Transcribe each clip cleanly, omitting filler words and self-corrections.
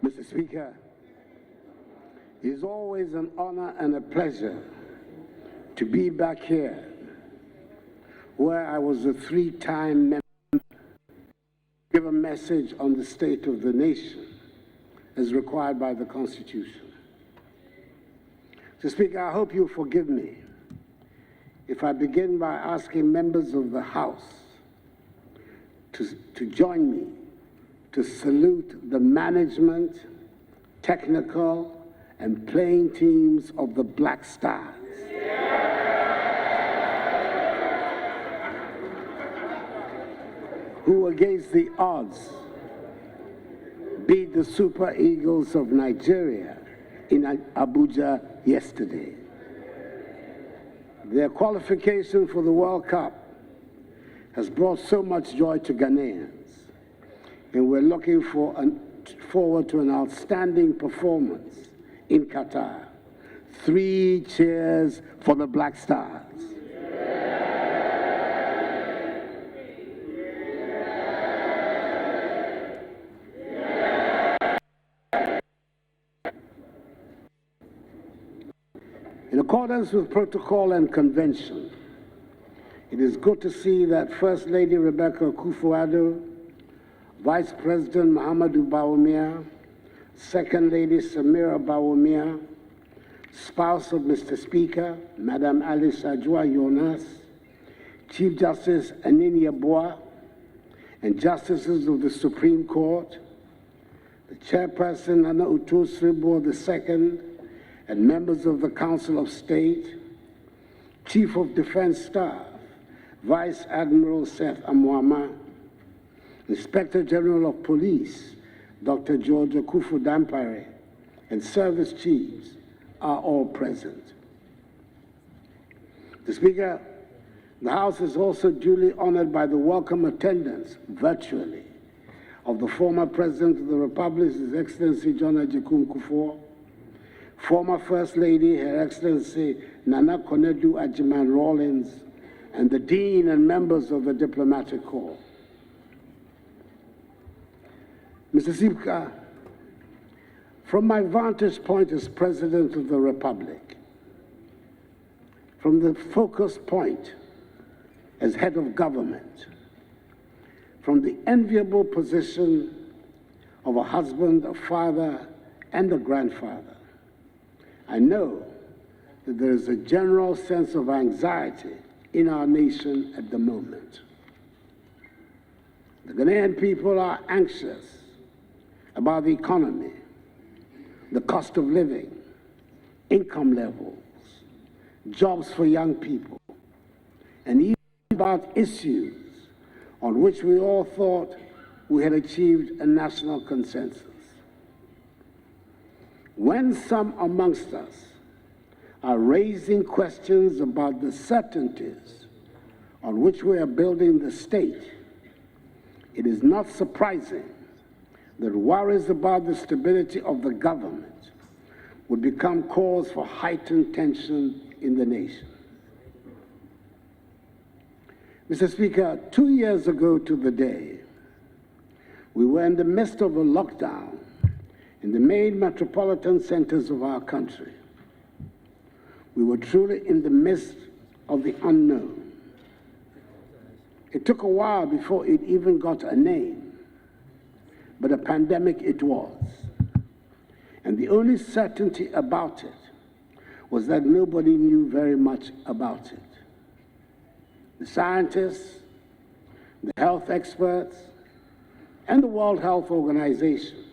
Mr. Speaker, it is always an honor and a pleasure to be back here, where I was a three-time member to give a message on the state of the nation as required by the Constitution. Mr. Speaker, I hope you forgive me if I begin by asking members of the House to join me to salute the management, technical, and playing teams of the Black Stars. Who against the odds beat the Super Eagles of Nigeria in Abuja yesterday. Their qualification for the World Cup has brought so much joy to Ghanaians, and we're looking forward to an outstanding performance in Qatar. 3 cheers for the Black Stars. In accordance with protocol and convention, it is good to see that First Lady Rebecca Akufo Addo, Vice President Muhammadu Bawumia, Second Lady Samira Bawumia, spouse of Mr. Speaker, Madam Alice Ajua Jonas, Chief Justice Anini Yeboah, and Justices of the Supreme Court, the Chairperson Nana Uto Sribo II, and members of the Council of State, Chief of Defense Staff, Vice Admiral Seth Amwama, Inspector General of Police, Dr. George Akufo Dampare, and service chiefs are all present. Mr. Speaker, the House is also duly honored by the welcome attendance, virtually, of the former President of the Republic, His Excellency John Agyekum Kufuor, former First Lady, Her Excellency Nana Konadu Ajiman Rawlings, and the Dean and members of the Diplomatic Corps. Mr. Speaker, from my vantage point as President of the Republic, from the focus point as head of government, from the enviable position of a husband, a father, and a grandfather, I know that there is a general sense of anxiety in our nation at the moment. The Ghanaian people are anxious about the economy, the cost of living, income levels, jobs for young people, and even about issues on which we all thought we had achieved a national consensus. When some amongst us are raising questions about the certainties on which we are building the state, it is not surprising that worries about the stability of the government would become cause for heightened tension in the nation. Mr. Speaker, 2 years ago to the day, we were in the midst of a lockdown in the main metropolitan centers of our country. We were truly in the midst of the unknown. It took a while before it even got a name, but a pandemic it was. And the only certainty about it was that nobody knew very much about it. The scientists, the health experts, and the World Health Organization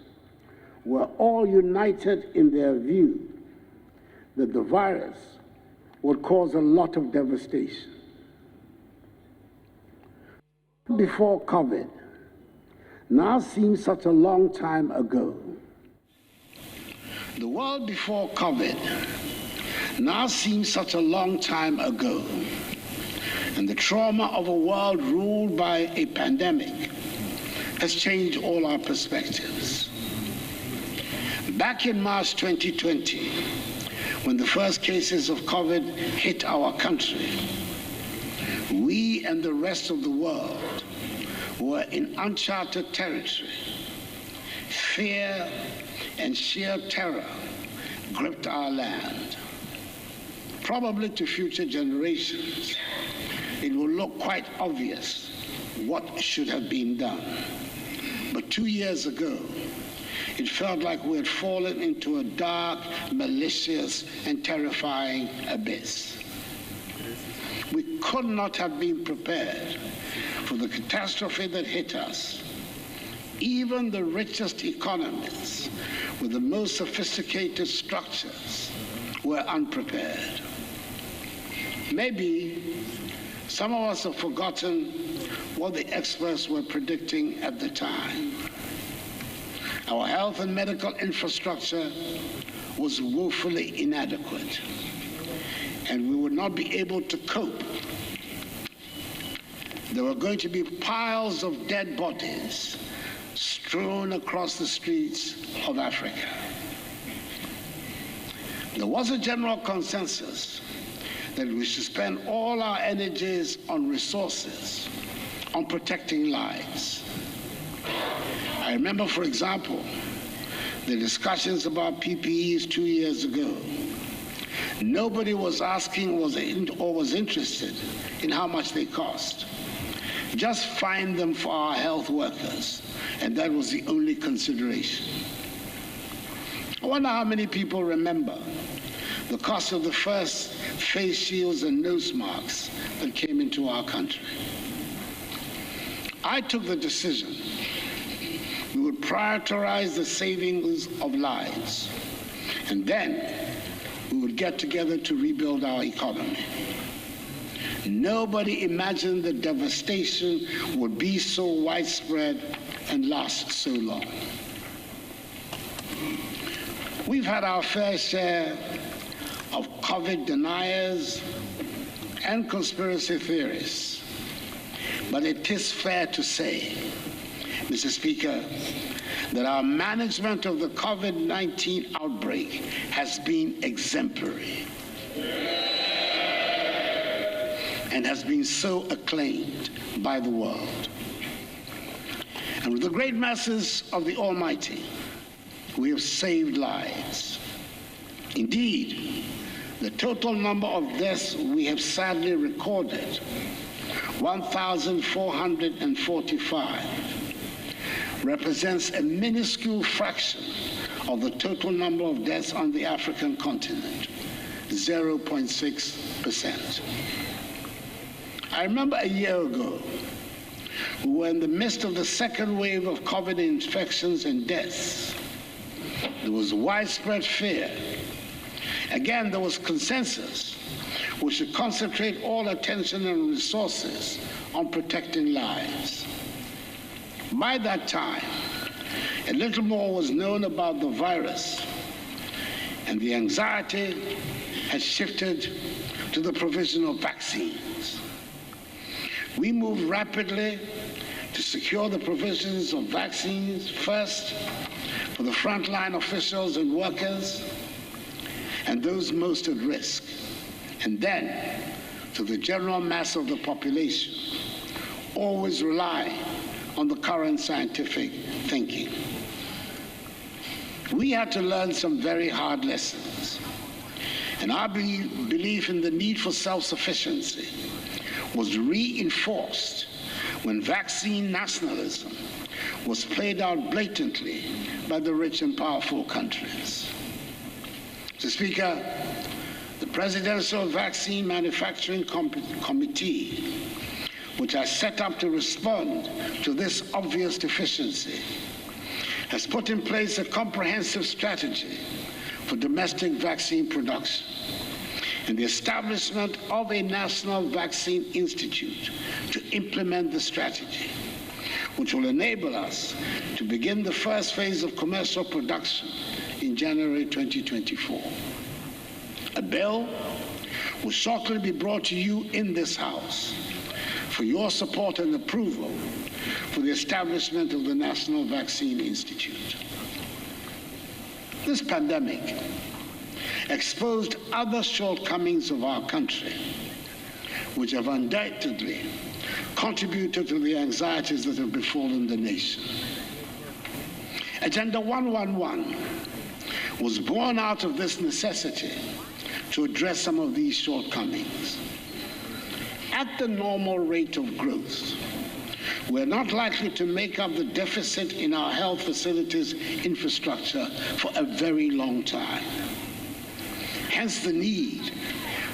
were all united in their view that the virus would cause a lot of devastation. Before COVID now seems such a long time ago. The world before COVID now seems such a long time ago, and the trauma of a world ruled by a pandemic has changed all our perspectives. Back in March 2020, when the first cases of COVID hit our country, we and the rest of the world were in uncharted territory. Fear and sheer terror gripped our land. Probably to future generations, it will look quite obvious what should have been done. But 2 years ago, it felt like we had fallen into a dark, malicious, and terrifying abyss. We could not have been prepared for the catastrophe that hit us. Even the richest economies with the most sophisticated structures were unprepared. Maybe some of us have forgotten what the experts were predicting at the time. Our health and medical infrastructure was woefully inadequate, and we would not be able to cope. There were going to be piles of dead bodies strewn across the streets of Africa. There was a general consensus that we should spend all our energies on resources, on protecting lives. I remember, for example, the discussions about PPEs 2 years ago. Nobody was asking or was interested in how much they cost. Just find them for our health workers, and that was the only consideration. I wonder how many people remember the cost of the first face shields and nose masks that came into our country. I took the decision we would prioritize the savings of lives, and then we would get together to rebuild our economy. Nobody imagined the devastation would be so widespread and last so long. We've had our fair share of COVID deniers and conspiracy theorists, but it is fair to say, Mr. Speaker, that our management of the COVID-19 outbreak has been exemplary and has been so acclaimed by the world. And with the great masses of the Almighty, we have saved lives. Indeed, the total number of deaths we have sadly recorded, 1,445, represents a minuscule fraction of the total number of deaths on the African continent, 0.6%. I remember a year ago, we were in the midst of the second wave of COVID infections and deaths. There was widespread fear. Again, there was consensus. We should concentrate all attention and resources on protecting lives. By that time, a little more was known about the virus, and the anxiety had shifted to the provision of vaccines. We moved rapidly to secure the provisions of vaccines, first for the frontline officials and workers and those most at risk, and then to the general mass of the population, always relying on the current scientific thinking. We had to learn some very hard lessons, and our belief in the need for self-sufficiency was reinforced when vaccine nationalism was played out blatantly by the rich and powerful countries. Mr. Speaker, the Presidential Vaccine Manufacturing Committee, which I set up to respond to this obvious deficiency, has put in place a comprehensive strategy for domestic vaccine production and the establishment of a National Vaccine Institute to implement the strategy, which will enable us to begin the first phase of commercial production in January 2024. A bill will shortly be brought to you in this House for your support and approval for the establishment of the National Vaccine Institute. This pandemic exposed other shortcomings of our country, which have undoubtedly contributed to the anxieties that have befallen the nation. Agenda 111 was born out of this necessity to address some of these shortcomings. At the normal rate of growth, we're not likely to make up the deficit in our health facilities infrastructure for a very long time. Hence the need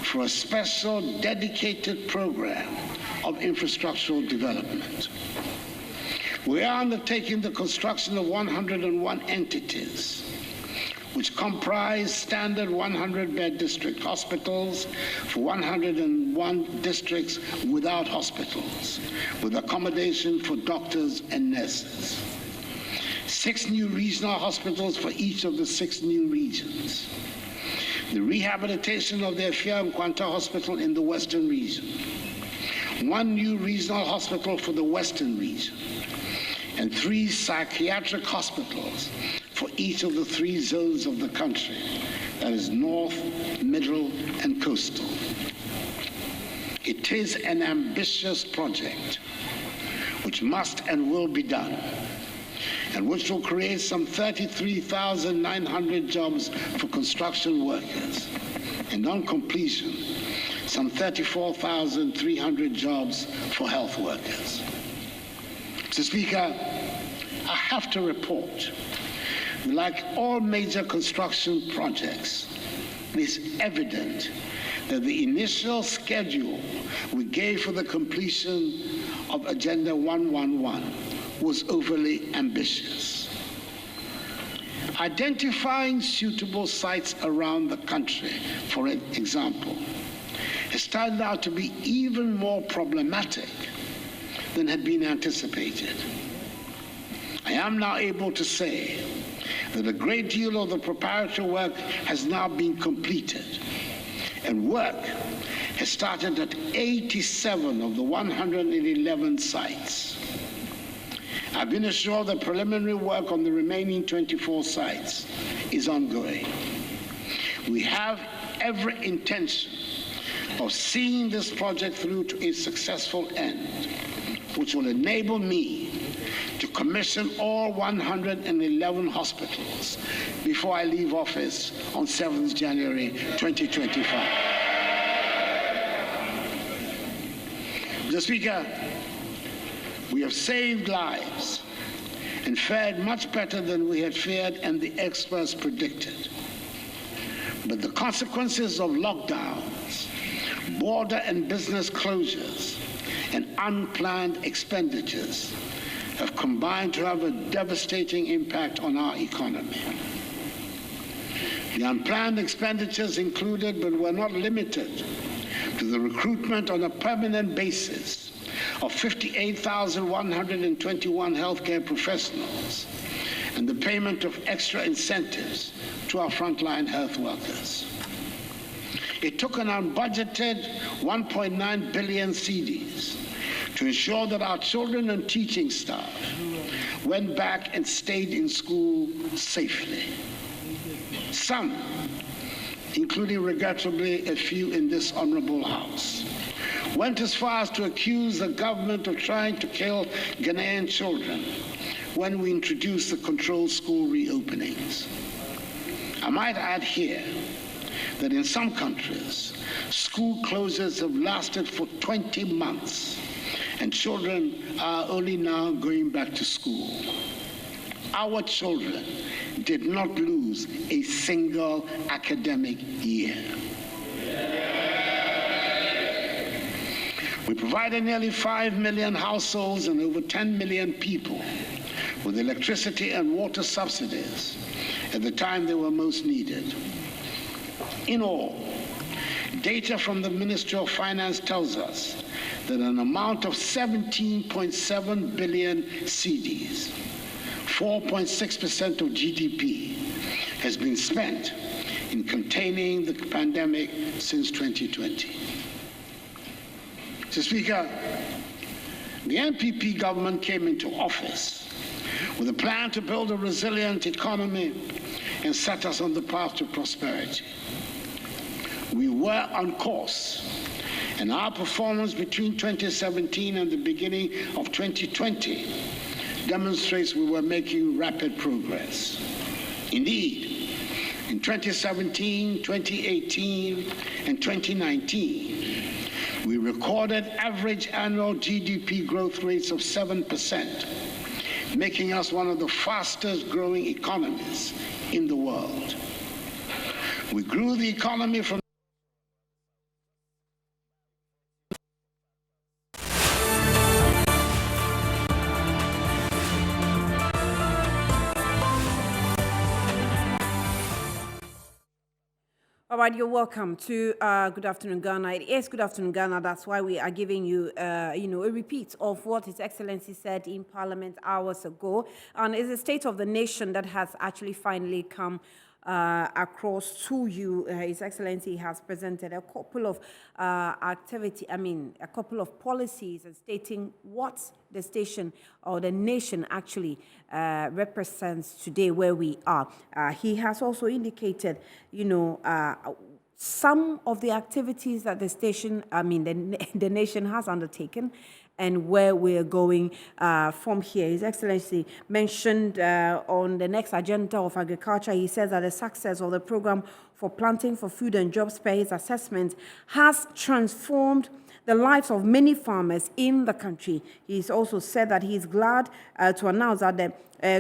for a special dedicated program of infrastructural development. We are undertaking the construction of 101 entities, which comprise standard 100-bed district hospitals for 101 districts without hospitals, with accommodation for doctors and nurses. 6 new regional hospitals for each of the 6 new regions. The rehabilitation of the Efia Nkwanta Hospital in the Western region. 1 new regional hospital for the Western region. And 3 psychiatric hospitals for each of the 3 zones of the country, that is North, Middle, and Coastal. It is an ambitious project which must and will be done, and which will create some 33,900 jobs for construction workers, and on completion, some 34,300 jobs for health workers. Mr. Speaker, I have to report, like all major construction projects, it is evident that the initial schedule we gave for the completion of Agenda 111 was overly ambitious. Identifying suitable sites around the country, for example, has turned out to be even more problematic than had been anticipated. I am now able to say that a great deal of the preparatory work has now been completed, and work has started at 87 of the 111 sites. I've been assured that preliminary work on the remaining 24 sites is ongoing. We have every intention of seeing this project through to a successful end, which will enable me to commission all 111 hospitals before I leave office on 7th January 2025. Mr. Speaker, we have saved lives and fared much better than we had feared and the experts predicted. But the consequences of lockdowns, border and business closures, and unplanned expenditures have combined to have a devastating impact on our economy. The unplanned expenditures included, but were not limited to, the recruitment on a permanent basis of 58,121 healthcare professionals and the payment of extra incentives to our frontline health workers. It took an unbudgeted 1.9 billion cedis to ensure that our children and teaching staff went back and stayed in school safely. Some, including regrettably a few in this honorable House, went as far as to accuse the government of trying to kill Ghanaian children when we introduced the controlled school reopenings. I might add here that in some countries, school closures have lasted for 20 months, and children are only now going back to school. Our children did not lose a single academic year. We provided nearly 5 million households and over 10 million people with electricity and water subsidies at the time they were most needed. In all, data from the Ministry of Finance tells us that an amount of 17.7 billion cedis, 4.6% of GDP, has been spent in containing the pandemic since 2020. Mr. Speaker, the NPP government came into office with a plan to build a resilient economy and set us on the path to prosperity. We were on course, and our performance between 2017 and the beginning of 2020 demonstrates we were making rapid progress. Indeed, in 2017, 2018, and 2019, we recorded average annual GDP growth rates of 7%, making us one of the fastest growing economies in the world. We grew the economy from All right, you're welcome to Good Afternoon Ghana. It is Good Afternoon Ghana. That's why we are giving you, a repeat of what His Excellency said in Parliament hours ago. And it's the State of the Nation that has actually finally come across to you. His Excellency has presented a couple of a couple of policies and stating what the station or the nation actually represents today where we are. He has also indicated, some of the activities that the station, the nation has undertaken and where we're going from here. His Excellency mentioned on the next agenda of agriculture, he says that the success of the program for planting for food and jobs per his assessment has transformed the lives of many farmers in the country. He's also said that he's glad to announce that the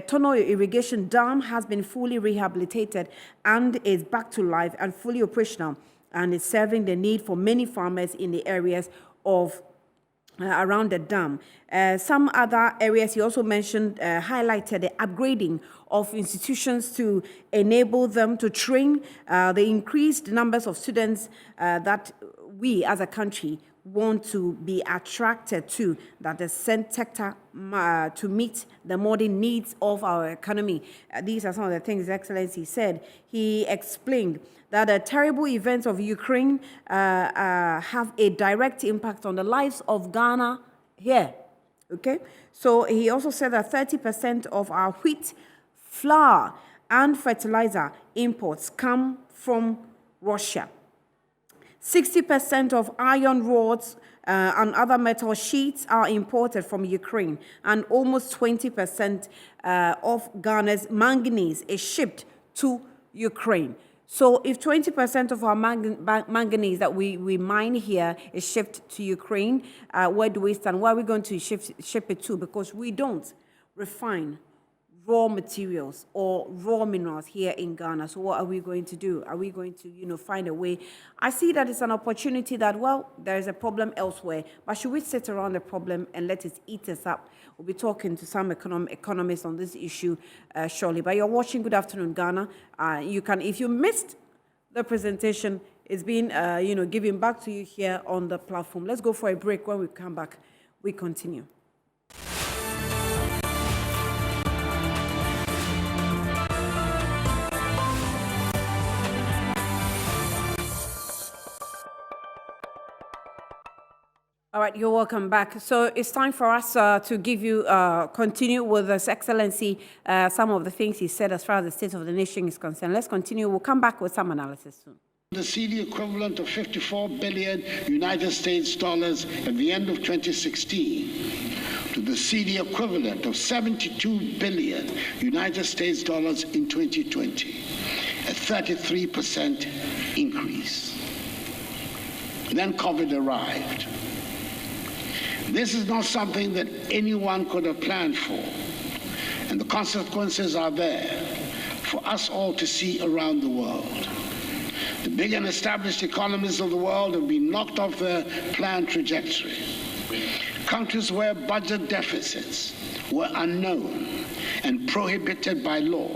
Tono irrigation dam has been fully rehabilitated and is back to life and fully operational and is serving the need for many farmers in the areas of around the dam. Some other areas he also mentioned, highlighted the upgrading of institutions to enable them to train the increased numbers of students that we as a country want to be attracted to, that the sector to meet the modern needs of our economy. These are some of the things His Excellency said. He explained that the terrible events of Ukraine have a direct impact on the lives of Ghana here. Okay? So he also said that 30% of our wheat, flour, and fertilizer imports come from Russia. 60% of iron rods and other metal sheets are imported from Ukraine, and almost 20% of Ghana's manganese is shipped to Ukraine. So if 20% of our manganese that we mine here is shipped to Ukraine, where do we stand? Where are we going to ship it to? Because we don't refine raw materials or raw minerals here in Ghana. So what are we going to do? Are we going to, find a way? I see that it's an opportunity that, well, there is a problem elsewhere, but should we sit around the problem and let it eat us up? We'll be talking to some economists on this issue shortly. But you're watching Good Afternoon Ghana. You can, if you missed the presentation, it's been, given back to you here on the platform. Let's go for a break. When we come back, we continue. All right, you're welcome back. So it's time for us to give you, continue with His Excellency, some of the things he said as far as the state of the nation is concerned. Let's continue. We'll come back with some analysis soon. The CD equivalent of 54 billion United States dollars at the end of 2016 to the CD equivalent of 72 billion United States dollars in 2020, a 33% increase. Then COVID arrived. This is not something that anyone could have planned for, and the consequences are there for us all to see around the world. The big and established economies of the world have been knocked off their planned trajectory. Countries where budget deficits were unknown and prohibited by law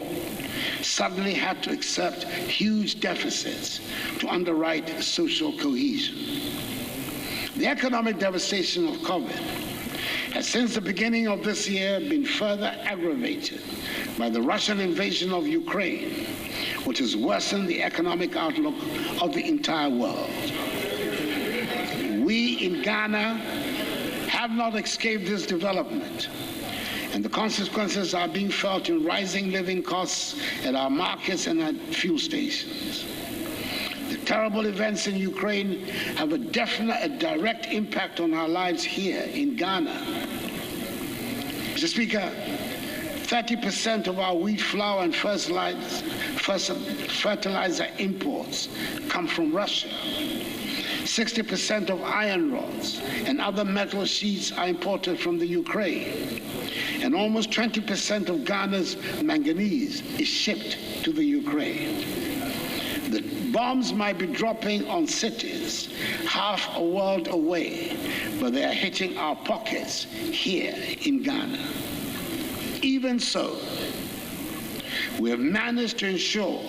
suddenly had to accept huge deficits to underwrite social cohesion. The economic devastation of COVID has since the beginning of this year been further aggravated by the Russian invasion of Ukraine, which has worsened the economic outlook of the entire world. We in Ghana have not escaped this development, and the consequences are being felt in rising living costs at our markets and at fuel stations. The terrible events in Ukraine have a direct impact on our lives here in Ghana. Mr. Speaker, 30% of our wheat flour and fertilizer imports come from Russia. 60% of iron rods and other metal sheets are imported from the Ukraine. And almost 20% of Ghana's manganese is shipped to the Ukraine. The bombs might be dropping on cities half a world away, but they are hitting our pockets here in Ghana. Even so, we have managed to ensure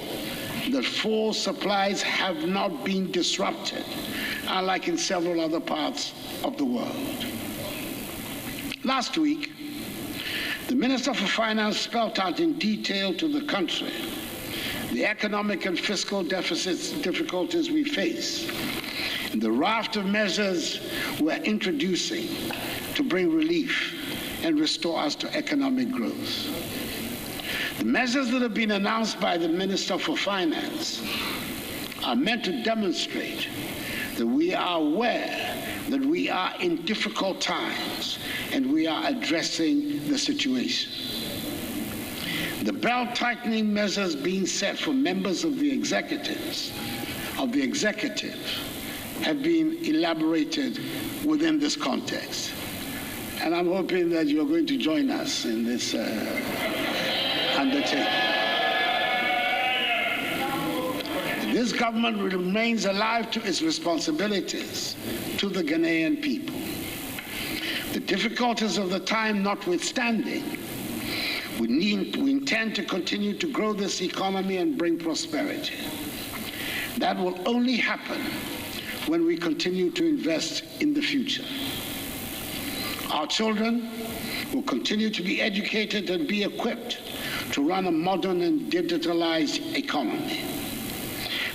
that fuel supplies have not been disrupted, unlike in several other parts of the world. Last week, the Minister for Finance spelled out in detail to the country the economic and fiscal difficulties we face, and the raft of measures we're introducing to bring relief and restore us to economic growth. The measures that have been announced by the Minister for Finance are meant to demonstrate that we are aware that we are in difficult times and we are addressing the situation. The belt-tightening measures being set for members of the executive have been elaborated within this context. And I'm hoping that you're going to join us in this undertaking. This government remains alive to its responsibilities to the Ghanaian people. The difficulties of the time notwithstanding, we intend to continue to grow this economy and bring prosperity. That will only happen when we continue to invest in the future. Our children will continue to be educated and be equipped to run a modern and digitalized economy.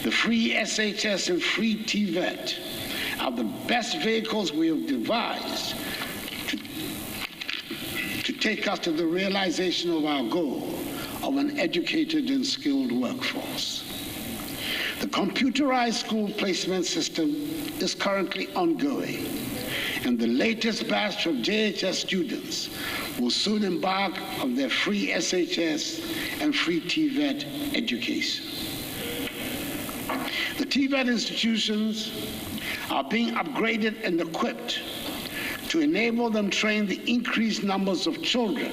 The free SHS and free TVET are the best vehicles we have devised to take us to the realization of our goal of an educated and skilled workforce. The computerized school placement system is currently ongoing, and the latest batch of JHS students will soon embark on their free SHS and free TVET education. The TVET institutions are being upgraded and equipped to enable them train the increased numbers of children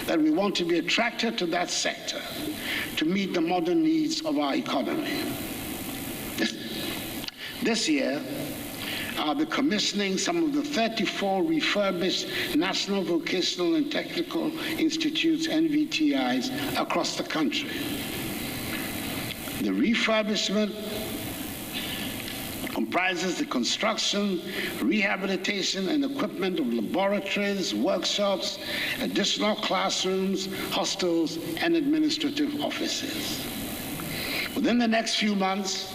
that we want to be attracted to that sector to meet the modern needs of our economy. This year, I'll be commissioning some of the 34 refurbished National Vocational and Technical Institutes, NVTIs, across the country. The refurbishment comprises the construction, rehabilitation, and equipment of laboratories, workshops, additional classrooms, hostels, and administrative offices. Within the next few months,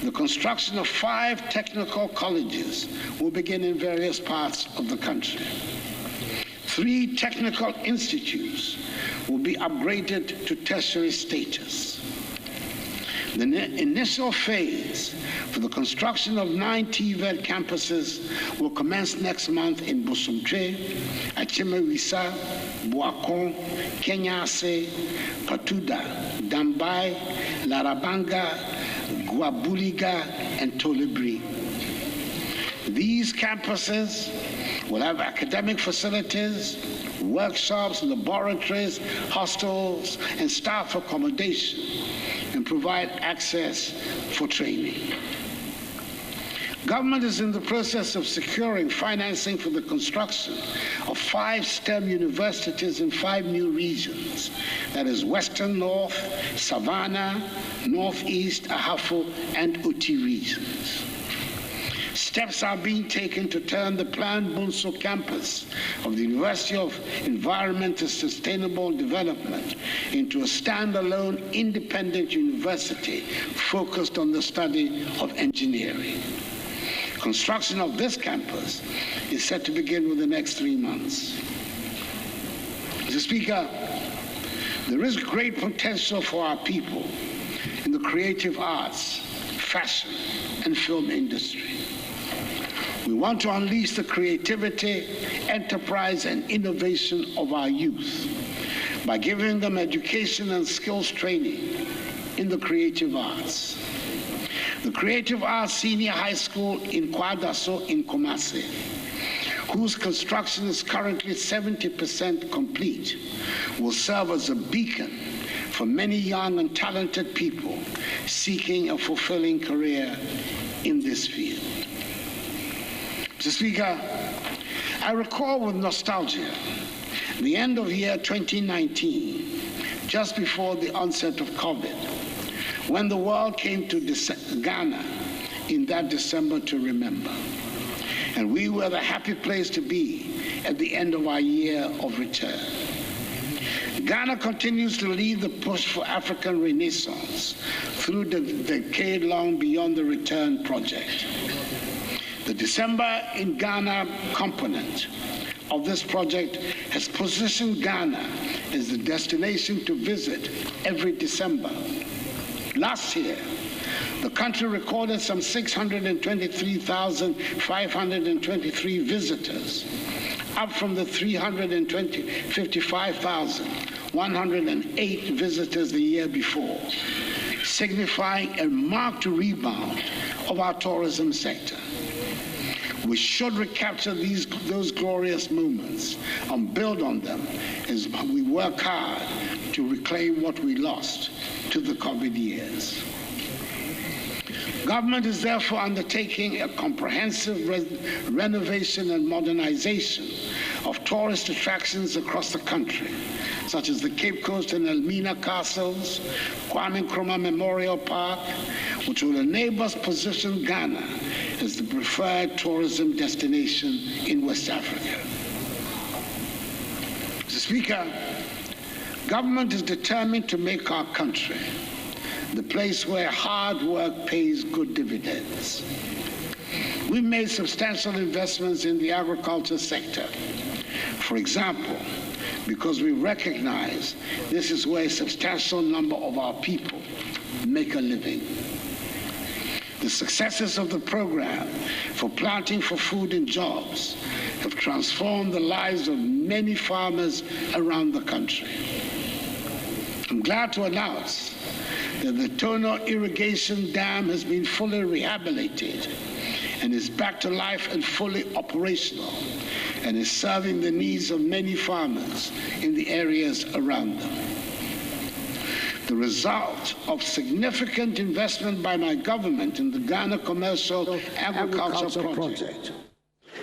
the construction of 5 technical colleges will begin in various parts of the country. 3 technical institutes will be upgraded to tertiary status. The initial phase for the construction of 9 TVET campuses will commence next month in Bosomtwe, Achimewisa, Buakon, Kenyase, Patuda, Dambai, Larabanga, Guabuliga, and Tolibri. These campuses will have academic facilities, workshops, laboratories, hostels, and staff accommodation, and provide access for training. Government is in the process of securing financing for the construction of 5 STEM universities in 5 new regions. That is Western North, Savannah, Northeast, Ahafo, and Uti regions. Steps are being taken to turn the planned Bunso campus of the University of Environment and Sustainable Development into a standalone independent university focused on the study of engineering. Construction of this campus is set to begin within the next 3 months. Mr. Speaker, there is great potential for our people in the creative arts, fashion, and film industry. We want to unleash the creativity, enterprise, and innovation of our youth by giving them education and skills training in the creative arts. The Creative Arts Senior High School in Kwadaso in Kumasi, whose construction is currently 70% complete, will serve as a beacon for many young and talented people seeking a fulfilling career in this field. Mr. Speaker, I recall with nostalgia the end of year 2019, just before the onset of COVID, when the world came to Ghana in that December to remember. And we were the happy place to be at the end of our year of return. Ghana continues to lead the push for African Renaissance through the decade-long Beyond the Return project. The December in Ghana component of this project has positioned Ghana as the destination to visit every December. Last year, the country recorded some 623,523 visitors, up from the 55,108 visitors the year before, signifying a marked rebound of our tourism sector. We should recapture those glorious moments and build on them as we work hard to reclaim what we lost to the COVID years. Government is therefore undertaking a comprehensive renovation and modernization of tourist attractions across the country, such as the Cape Coast and Elmina Castles, Kwame Nkrumah Memorial Park, which will enable us to position Ghana as the preferred tourism destination in West Africa. Mr. Speaker, government is determined to make our country the place where hard work pays good dividends. We've made substantial investments in the agriculture sector. For example, because we recognize this is where a substantial number of our people make a living. The successes of the program for Planting for Food and Jobs have transformed the lives of many farmers around the country. I'm glad to announce that the Tono irrigation dam has been fully rehabilitated and is back to life and fully operational, and is serving the needs of many farmers in the areas around them. The result of significant investment by my government in the Ghana Commercial Agriculture Project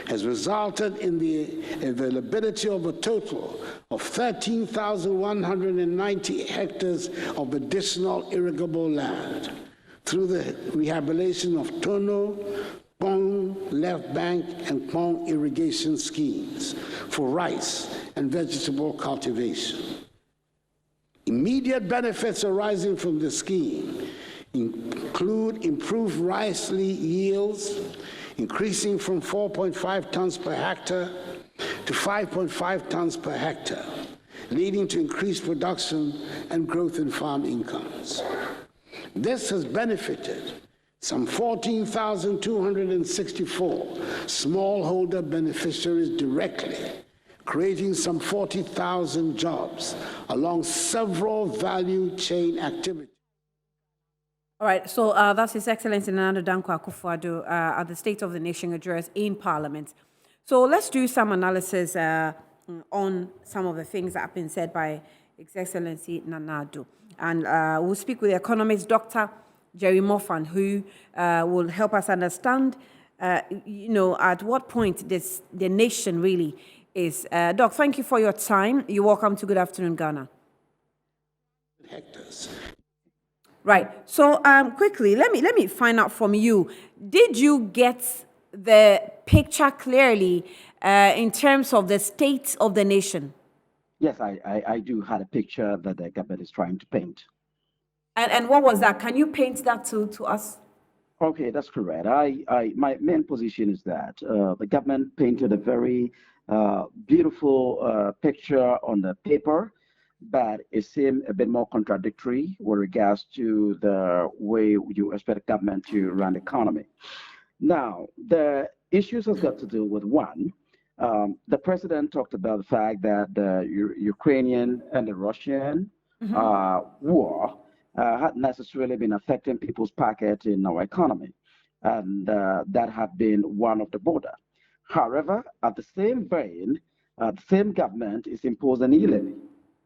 has resulted in the availability of a total of 13,190 hectares of additional irrigable land through the rehabilitation of Tono, Pong Left Bank, and Pong irrigation schemes for rice and vegetable cultivation. Immediate benefits arising from the scheme include improved rice yields, increasing from 4.5 tons per hectare to 5.5 tons per hectare, leading to increased production and growth in farm incomes. This has benefited some 14,264 smallholder beneficiaries directly, creating some 40,000 jobs along several value chain activities. All right, so that's His Excellency Nana Dankwa Akufo Addo at the State of the Nation address in Parliament. So let's do some analysis on some of the things that have been said by His Excellency Nana Addo. And we'll speak with the economist, Dr. Jerry Moffan, who will help us understand, at what point the nation really is. Doc, thank you for your time. You're welcome to Good Afternoon, Ghana. Hectares. Right. So quickly, let me find out from you. Did you get the picture clearly in terms of the state of the nation? Yes, I do have a picture that the government is trying to paint. And what was that? Can you paint that to us? Okay, that's correct. My main position is that the government painted a very beautiful picture on the paper, but it seemed a bit more contradictory with regards to the way you expect government to run the economy. Now, the issues has got to do with one. The president talked about the fact that the Ukrainian and the Russian war had necessarily been affecting people's pocket in our economy, and that had been one of the border. However, at the same vein, the same government is imposing e-levy.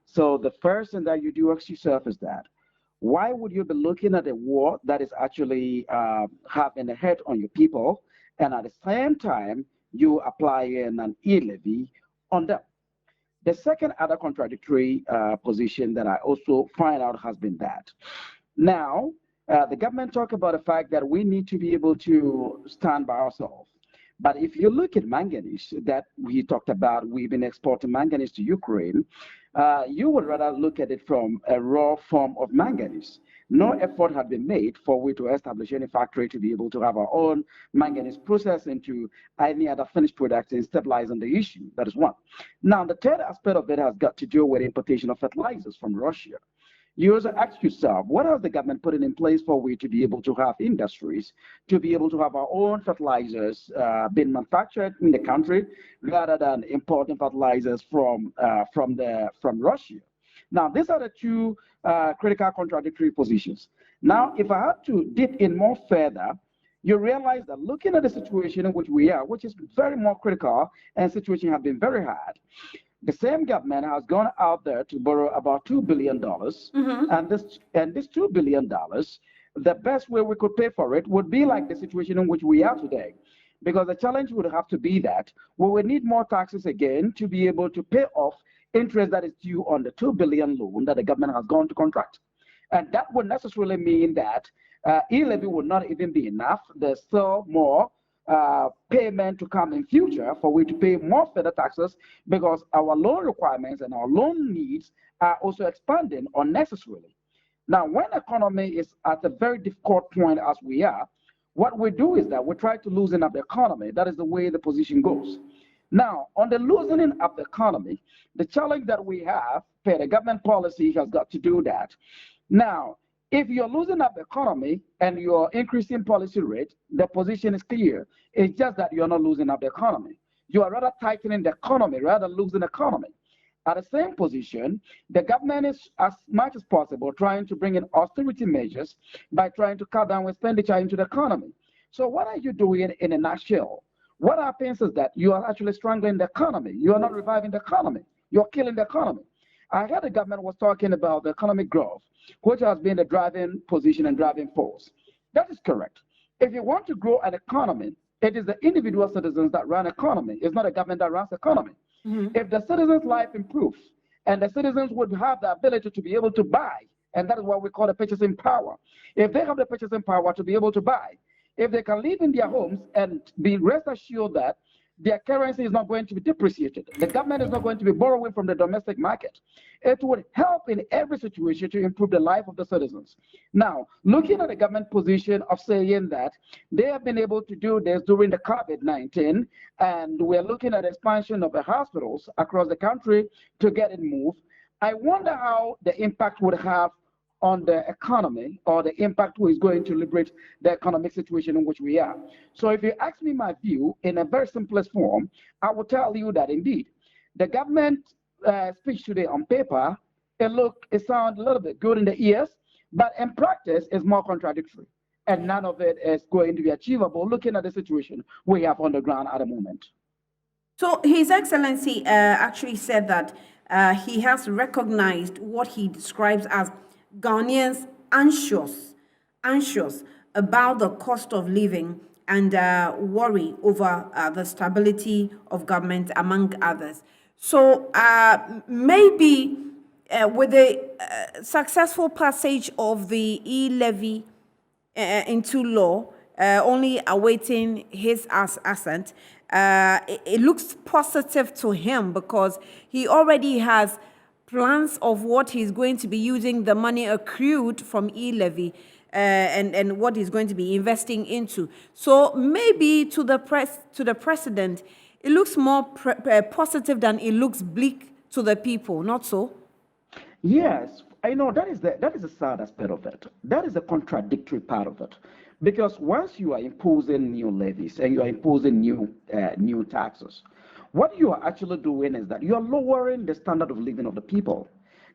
So the first thing that you do ask yourself is that, why would you be looking at a war that is actually having a hit on your people, and at the same time, you apply an e-levy on them? The second other contradictory position that I also find out has been that. Now, the government talk about the fact that we need to be able to stand by ourselves. But if you look at manganese that we talked about, we've been exporting manganese to Ukraine, you would rather look at it from a raw form of manganese. No effort had been made for we to establish any factory to be able to have our own manganese process into any other finished product and stabilizing the issue. That is one. Now, the third aspect of it has got to do with importation of fertilizers from Russia. You also ask yourself, what has the government put in place for we to be able to have industries, to be able to have our own fertilizers being manufactured in the country rather than importing fertilizers from Russia? Now, these are the two critical contradictory positions. Now, if I had to dip in more further, you realize that looking at the situation in which we are, which is very more critical, and situation has been very hard, the same government has gone out there to borrow about $2 billion, and this $2 billion, the best way we could pay for it would be like the situation in which we are today. Because the challenge would have to be that we would need more taxes again to be able to pay off interest that is due on the $2 billion loan that the government has gone to contract. And that would necessarily mean that e-levy would not even be enough. There's still more payment to come in future for we to pay more further taxes, because our loan requirements and our loan needs are also expanding unnecessarily. Now, when economy is at a very difficult point as we are, what we do is that we try to loosen up the economy. That is the way the position goes. Now, on the loosening up the economy, the challenge that we have, per the government policy, has got to do that. Now, if you're losing up the economy and you're increasing policy rate, the position is clear. It's just that you're not losing up the economy. You are rather tightening the economy rather than losing the economy. At the same position, the government is, as much as possible, trying to bring in austerity measures by trying to cut down expenditure into the economy. So what are you doing in a nutshell? What happens is that you are actually strangling the economy. You are not reviving the economy. You're killing the economy. I heard the government was talking about the economic growth, which has been the driving position and driving force. That is correct. If you want to grow an economy, it is the individual citizens that run economy. It's not the government that runs economy. If the citizens' life improves and the citizens would have the ability to be able to buy, and that is what we call the purchasing power. If they have the purchasing power to be able to buy, if they can live in their homes and be rest assured that their currency is not going to be depreciated, the government is not going to be borrowing from the domestic market, it would help in every situation to improve the life of the citizens. Now, looking at the government position of saying that they have been able to do this during the COVID-19, and we're looking at expansion of the hospitals across the country to get it moved, I wonder how the impact would have on the economy, or the impact is going to liberate the economic situation in which we are. So if you ask me my view in a very simplest form, I will tell you that indeed, the government speech today on paper, it sounds a little bit good in the ears, but in practice, it's more contradictory. And none of it is going to be achievable looking at the situation we have on the ground at the moment. So His Excellency actually said that he has recognized what he describes as Ghanaians anxious about the cost of living and worry over the stability of government, among others. So maybe with the successful passage of the e-levy into law, only awaiting his assent, it looks positive to him because he already has plans of what he's going to be using the money accrued from e-levy and what he's going to be investing into. So maybe to the president, it looks more positive than it looks bleak to the people, not so? Yes, I know that is the sad aspect of it. That is the contradictory part of it. Because once you are imposing new levies and you are imposing new taxes, what you are actually doing is that you are lowering the standard of living of the people.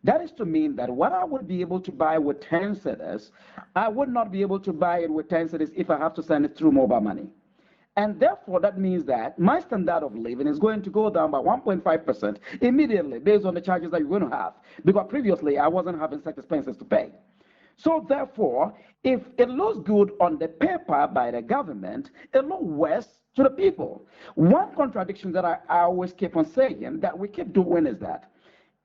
That is to mean that what I would be able to buy with 10 cedis, I would not be able to buy it with 10 cedis if I have to send it through mobile money. And therefore, that means that my standard of living is going to go down by 1.5% immediately based on the charges that you're going to have. Because previously, I wasn't having such expenses to pay. So therefore, if it looks good on the paper by the government, it looks worse to the people. One contradiction that I always keep on saying that we keep doing is that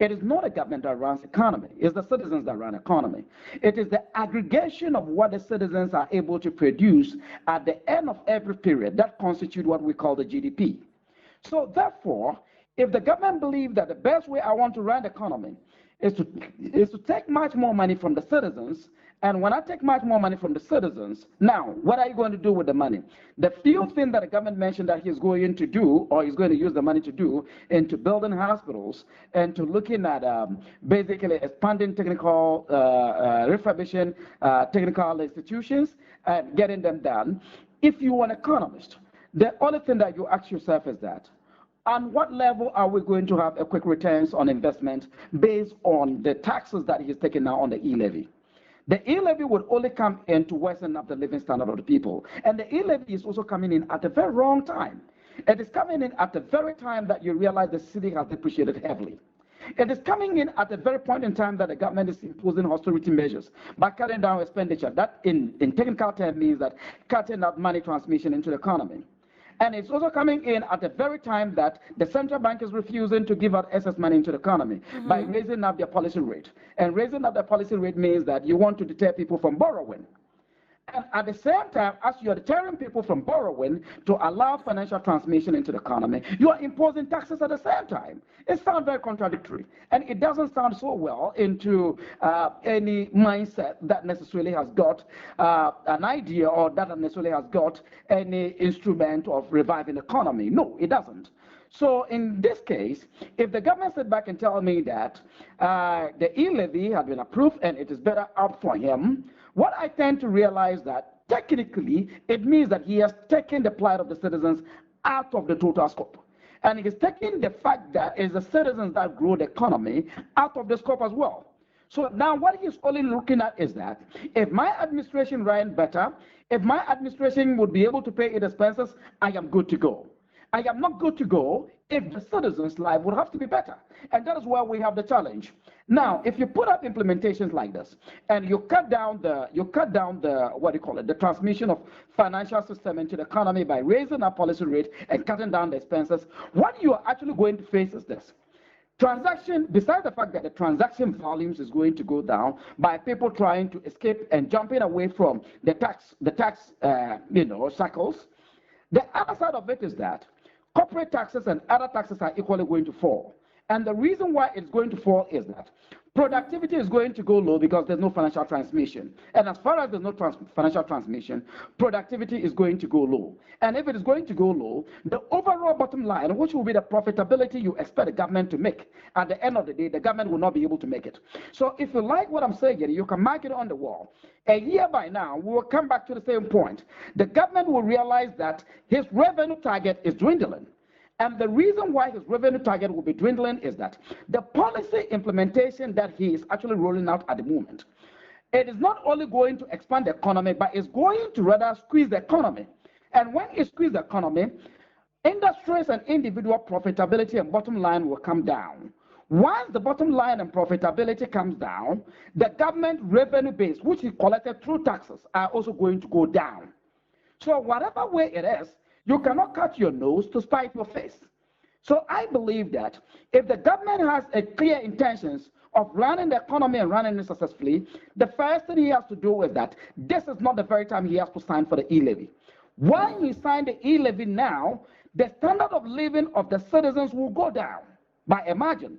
it is not a government that runs economy. It's the citizens that run economy. It is the aggregation of what the citizens are able to produce at the end of every period that constitute what we call the GDP. So therefore, if the government believes that the best way I want to run the economy is to take much more money from the citizens, and when I take much more money from the citizens, now, what are you going to do with the money? The few thing that the government mentioned that he's going to do, or he's going to use the money to do, into building hospitals, and to looking at basically expanding technical, refurbishing technical institutions, and getting them done. If you're an economist, the only thing that you ask yourself is that, on what level are we going to have a quick returns on investment based on the taxes that he's taking now on the e-levy? The e-levy would only come in to worsen up the living standard of the people. And the e-levy is also coming in at the very wrong time. It is coming in at the very time that you realize the city has depreciated heavily. It is coming in at the very point in time that the government is imposing austerity measures by cutting down expenditure. That in technical terms means that cutting out money transmission into the economy. And it's also coming in at the very time that the central bank is refusing to give out excess money into the economy by raising up their policy rate. And raising up the policy rate means that you want to deter people from borrowing. And at the same time, as you're deterring people from borrowing to allow financial transmission into the economy, you are imposing taxes at the same time. It sounds very contradictory. And it doesn't sound so well into any mindset that necessarily has got an idea or that necessarily has got any instrument of reviving the economy. No, it doesn't. So in this case, if the government sit back and tell me that the e-levy had been approved and it is better out for him, what I tend to realize that technically it means that he has taken the plight of the citizens out of the total scope. And he is taking the fact that it's the citizens that grow the economy out of the scope as well. So now what he's only looking at is that if my administration ran better, if my administration would be able to pay its expenses, I am good to go. I am not good to go if the citizens' life would have to be better. And that is where we have the challenge. Now, if you put up implementations like this, and you cut down the the transmission of financial system into the economy by raising our policy rate and cutting down the expenses, what you are actually going to face is this. Transaction, besides the fact that the transaction volumes is going to go down by people trying to escape and jumping away from the tax cycles, the other side of it is that corporate taxes and other taxes are equally going to fall. And the reason why it's going to fall is that productivity is going to go low because there's no financial transmission. And as far as there's no financial transmission, productivity is going to go low. And if it is going to go low, the overall bottom line, which will be the profitability you expect the government to make, at the end of the day, the government will not be able to make it. So if you like what I'm saying, you can mark it on the wall. A year by now, we will come back to the same point. The government will realize that his revenue target is dwindling. And the reason why his revenue target will be dwindling is that the policy implementation that he is actually rolling out at the moment, it is not only going to expand the economy, but it's going to rather squeeze the economy. And when it squeezes the economy, industries and individual profitability and bottom line will come down. Once the bottom line and profitability comes down, the government revenue base, which is collected through taxes, are also going to go down. So whatever way it is, you cannot cut your nose to spite your face. So I believe that if the government has a clear intentions of running the economy and running it successfully, the first thing he has to do is that this is not the very time he has to sign for the e-levy. When he signs the e-levy now, the standard of living of the citizens will go down. But imagine,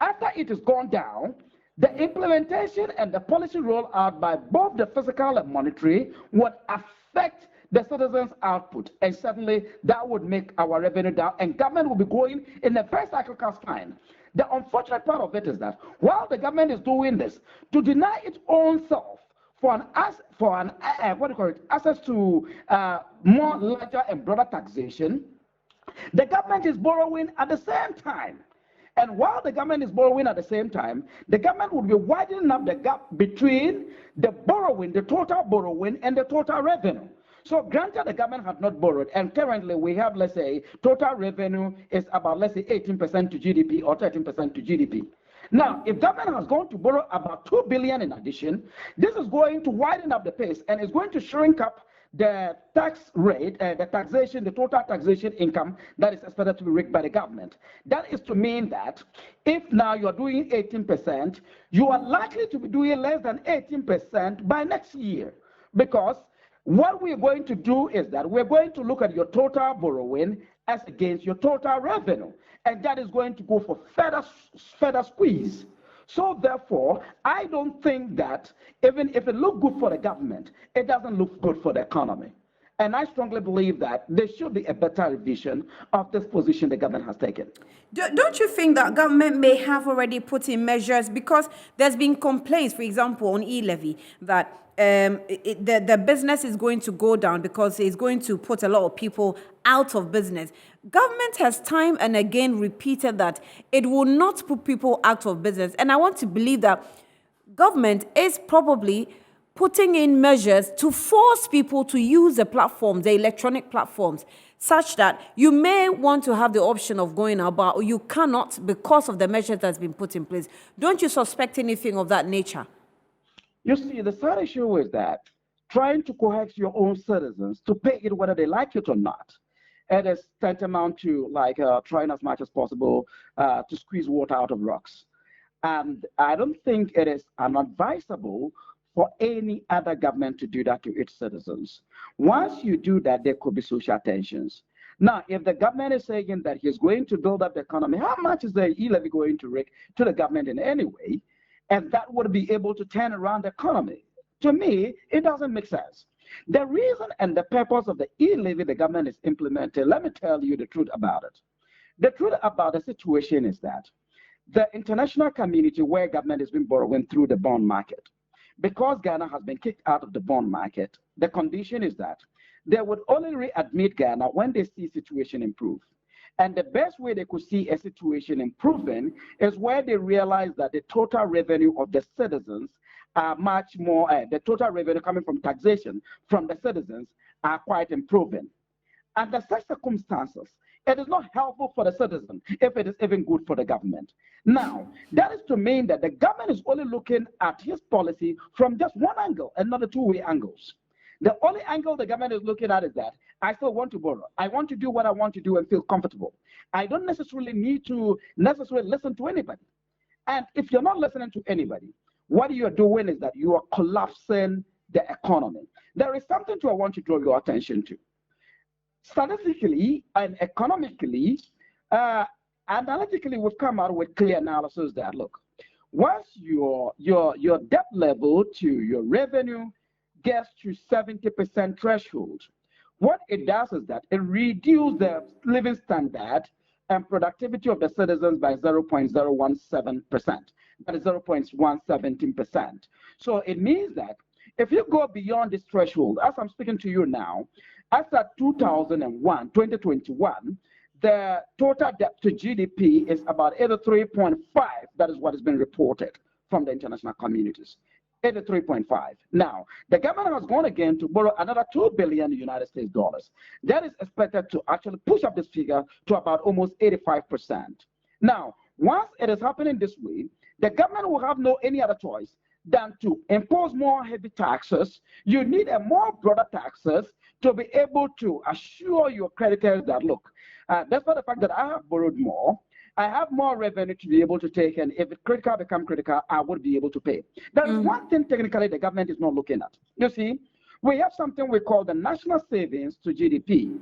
after it has gone down, the implementation and the policy rollout by both the fiscal and monetary would affect the citizens' output, and certainly that would make our revenue down, and government will be going in a very cyclical spine. The unfortunate part of it is that while the government is doing this, to deny its own self what do you call it, access to more larger and broader taxation, the government is borrowing at the same time. And while the government is borrowing at the same time, the government would be widening up the gap between the borrowing, the total borrowing, and the total revenue. So granted, the government has not borrowed, and currently we have, let's say, total revenue is about, let's say, 18% to GDP or 13% to GDP. Now, if government has gone to borrow about 2 billion in addition, this is going to widen up the pace and is going to shrink up the tax rate, the taxation, the total taxation income that is expected to be reaped by the government. That is to mean that if now you're doing 18%, you are likely to be doing less than 18% by next year. Because what we're going to do is that we're going to look at your total borrowing as against your total revenue. And that is going to go for further squeeze. So therefore, I don't think that even if it looks good for the government, it doesn't look good for the economy. And I strongly believe that there should be a better revision of this position the government has taken. Don't you think that government may have already put in measures, because there's been complaints, for example, on e-levy, that the business is going to go down because it's going to put a lot of people out of business. Government has time and again repeated that it will not put people out of business. And I want to believe that government is probably putting in measures to force people to use the platforms, the electronic platforms, such that you may want to have the option of going out, but you cannot because of the measures that's been put in place. Don't you suspect anything of that nature? You see, the third issue is that trying to coax your own citizens to pay it whether they like it or not. It is tantamount to like trying as much as possible to squeeze water out of rocks. And I don't think it is unadvisable for any other government to do that to its citizens. Once you do that, there could be social tensions. Now, if the government is saying that he's going to build up the economy, how much is the e-levy going to rake to the government in any way? And that would be able to turn around the economy. To me, it doesn't make sense. The reason and the purpose of the e-levy the government is implementing, let me tell you the truth about it. The truth about the situation is that the international community where government has been borrowing through the bond market, because Ghana has been kicked out of the bond market, the condition is that they would only readmit Ghana when they see situation improve. And the best way they could see a situation improving is where they realize that the total revenue of the citizens are much more, the total revenue coming from taxation from the citizens are quite improving. Under such circumstances, it is not helpful for the citizen if it is even good for the government. Now, that is to mean that the government is only looking at his policy from just one angle and not the two-way angles. The only angle the government is looking at is that I still want to borrow. I want to do what I want to do and feel comfortable. I don't necessarily need to listen to anybody. And if you're not listening to anybody, what you're doing is that you are collapsing the economy. There is something I want to draw your attention to. Statistically and economically, analytically, we've come out with clear analysis that, look, once your debt level to your revenue gets to 70% threshold, what it does is that it reduces the living standard and productivity of the citizens by 0.017%. That is 0.117%. So it means that if you go beyond this threshold, as I'm speaking to you now, as at 2021, the total debt to GDP is about 83.5. That is what has been reported from the international communities. 83.5. Now, the government has gone again to borrow another $2 billion United States dollars. That is expected to actually push up this figure to about almost 85%. Now, once it is happening this way, the government will have no any other choice than to impose more heavy taxes. You need a more broader taxes to be able to assure your creditors that, look, despite the fact that I have borrowed more, I have more revenue to be able to take, and if critical become critical, I would be able to pay. There is one thing technically the government is not looking at. You see, we have something we call the national savings to GDP.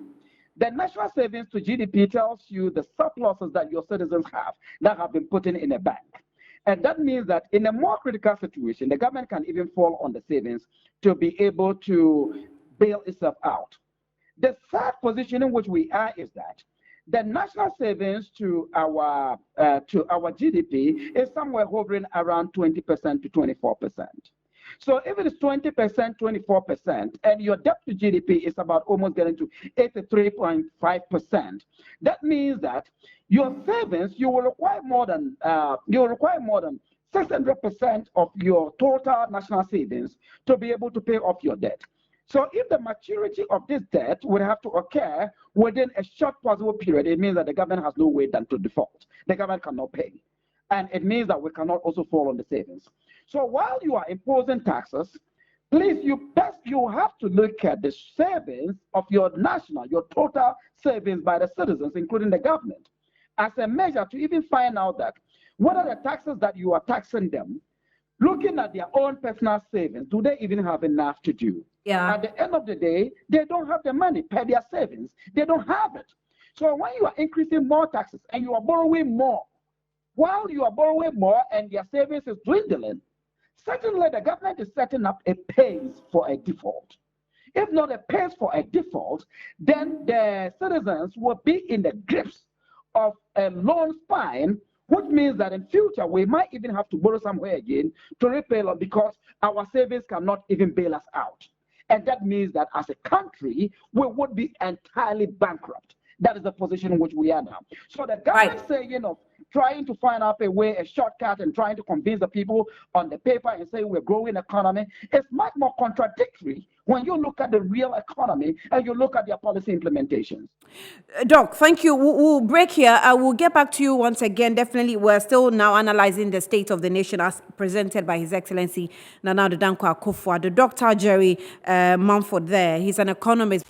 The national savings to GDP tells you the surpluses that your citizens have that have been put in a bank. And that means that in a more critical situation, the government can even fall on the savings to be able to bail itself out. The third position in which we are is that the national savings to our GDP is somewhere hovering around 20% to 24%. So if it is 20%, 24%, and your debt to GDP is about almost getting to 83.5%, that means that your savings, you will require more than 600% of your total national savings to be able to pay off your debt. So if the maturity of this debt would have to occur within a short possible period, it means that the government has no way than to default. The government cannot pay. And it means that we cannot also fall on the savings. So while you are imposing taxes, please, you have to look at the savings of your total savings by the citizens, including the government, as a measure to even find out that whether the taxes that you are taxing them, looking at their own personal savings, do they even have enough to do? Yeah. At the end of the day, they don't have the money per their savings. They don't have it. So when you are increasing more taxes and you are borrowing more, while you are borrowing more and their savings is dwindling, certainly the government is setting up a pace for a default. If not a pace for a default, then the citizens will be in the grips of a loan spine, which means that in future we might even have to borrow somewhere again to repay loan because our savings cannot even bail us out. And that means that as a country, we would be entirely bankrupt. That is the position in which we are now. So the government saying, trying to find out a way, a shortcut, and trying to convince the people on the paper and say we're growing economy, is much more contradictory when you look at the real economy and you look at their policy implementations. Doc, thank you. We'll break here. I will get back to you once again. Definitely, we're still now analyzing the state of the nation as presented by His Excellency Nana Addo Akufo. The Dr. Jerry Mumford there, he's an economist.